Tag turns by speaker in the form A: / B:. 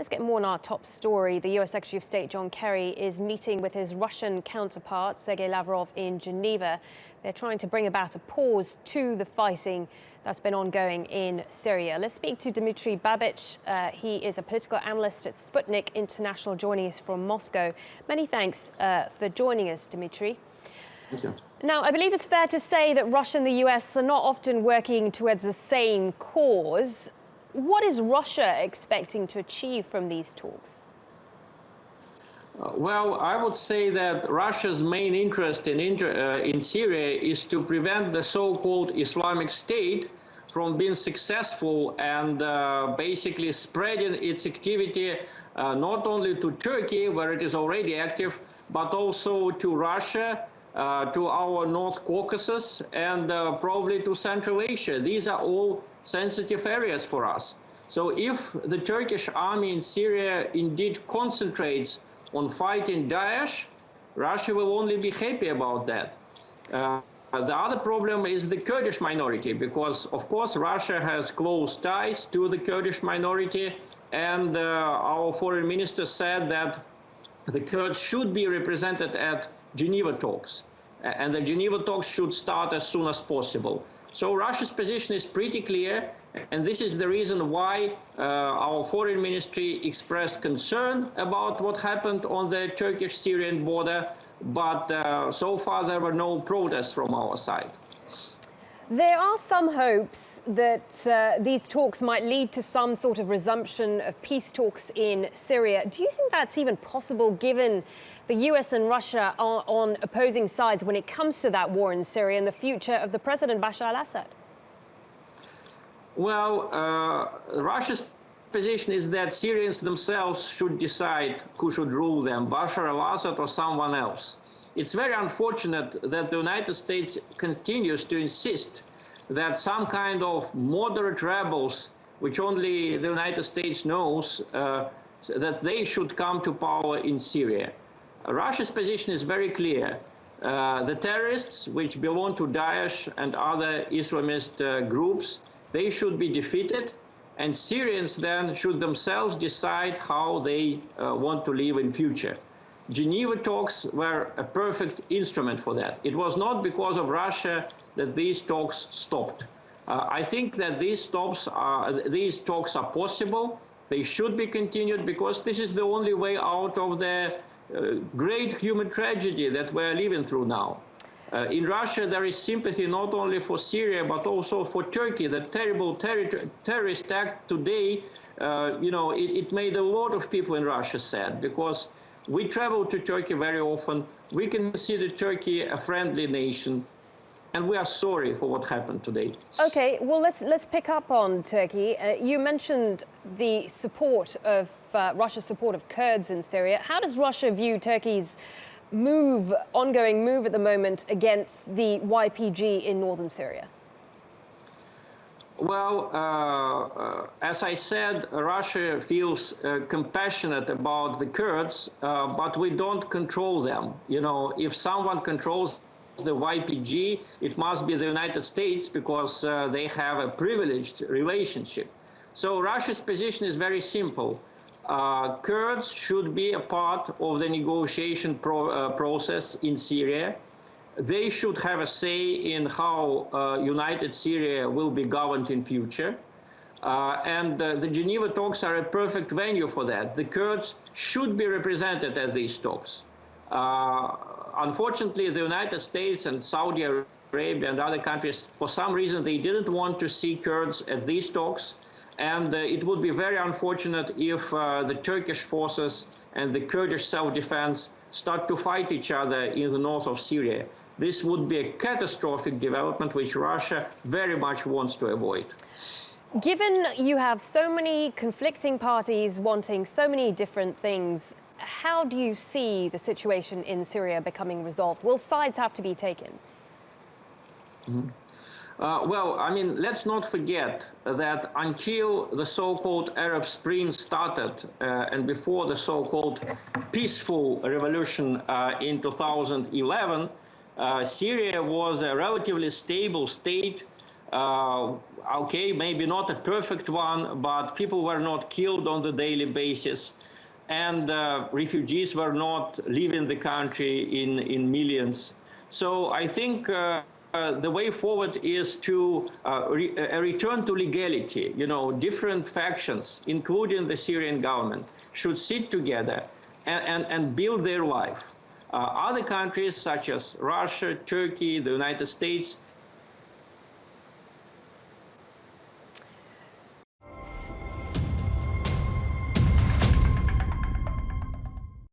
A: Let's get more on our top story. The U.S. Secretary of State John Kerry is meeting with his Russian counterpart, Sergei Lavrov, in Geneva. They're trying to bring about a pause to the fighting that's been ongoing in Syria. Let's speak to Dmitry Babich. He is a political analyst at Sputnik International, joining us from Moscow. Many thanks for joining us, Dmitry.
B: Thank you.
A: Now, I believe it's fair to say that Russia and the US are not often working towards the same cause. What is Russia expecting to achieve from these talks?
B: Well, I would say that Russia's main interest in Syria is to prevent the so-called Islamic State from being successful and basically spreading its activity not only to Turkey, where it is already active, but also to Russia, to our North Caucasus, and probably to Central Asia. These are all sensitive areas for us. So if the Turkish army in Syria indeed concentrates on fighting Daesh, Russia will only be happy about that. The other problem is the Kurdish minority, because of course Russia has close ties to the Kurdish minority, and our foreign minister said that the Kurds should be represented at Geneva talks, and the Geneva talks should start as soon as possible. So Russia's position is pretty clear, and this is the reason why our foreign ministry expressed concern about what happened on the Turkish-Syrian border, but so far there were no protests from our side.
A: There are some hopes that these talks might lead to some sort of resumption of peace talks in Syria. Do you think that's even possible, given the US and Russia are on opposing sides when it comes to that war in Syria and the future of the President Bashar al-Assad?
B: Well, Russia's position is that Syrians themselves should decide who should rule them, Bashar al-Assad or someone else. It's very unfortunate that the United States continues to insist that some kind of moderate rebels, which only the United States knows, that they should come to power in Syria. Russia's position is very clear. The terrorists, which belong to Daesh and other Islamist groups, they should be defeated, and Syrians then should themselves decide how they want to live in future. Geneva talks were a perfect instrument for that. It was not because of Russia that these talks stopped. I think that these talks are possible. They should be continued, because this is the only way out of the great human tragedy that we're living through now. In Russia, there is sympathy not only for Syria, but also for Turkey. The terrible terrorist act today, it made a lot of people in Russia sad, because we travel to Turkey very often. We consider Turkey a friendly nation, and we are sorry for what happened today.
A: Okay, well, let's pick up on Turkey. You mentioned the support of Russia's support of Kurds in Syria. How does Russia view Turkey's ongoing move at the moment against the YPG in northern Syria?
B: Well, as I said, Russia feels compassionate about the Kurds, but we don't control them. If someone controls the YPG, it must be the United States, because they have a privileged relationship. So Russia's position is very simple. Kurds should be a part of the negotiation process in Syria. They should have a say in how united Syria will be governed in future. And the Geneva talks are a perfect venue for that. The Kurds should be represented at these talks. Unfortunately, the United States and Saudi Arabia and other countries, for some reason, they didn't want to see Kurds at these talks. And it would be very unfortunate if the Turkish forces and the Kurdish self-defense start to fight each other in the north of Syria. This would be a catastrophic development, which Russia very much wants to avoid.
A: Given you have so many conflicting parties wanting so many different things, how do you see the situation in Syria becoming resolved? Will sides have to be taken?
B: Mm-hmm. Well, I mean, let's not forget that until the so-called Arab Spring started, and before the so-called peaceful revolution in 2011, Syria was a relatively stable state Okay, maybe not a perfect one, but people were not killed on the daily basis, and refugees were not leaving the country in millions. So I think the way forward is to a return to legality. You know, different factions, including the Syrian government, should sit together and build their life. Other countries such as Russia, Turkey, the United States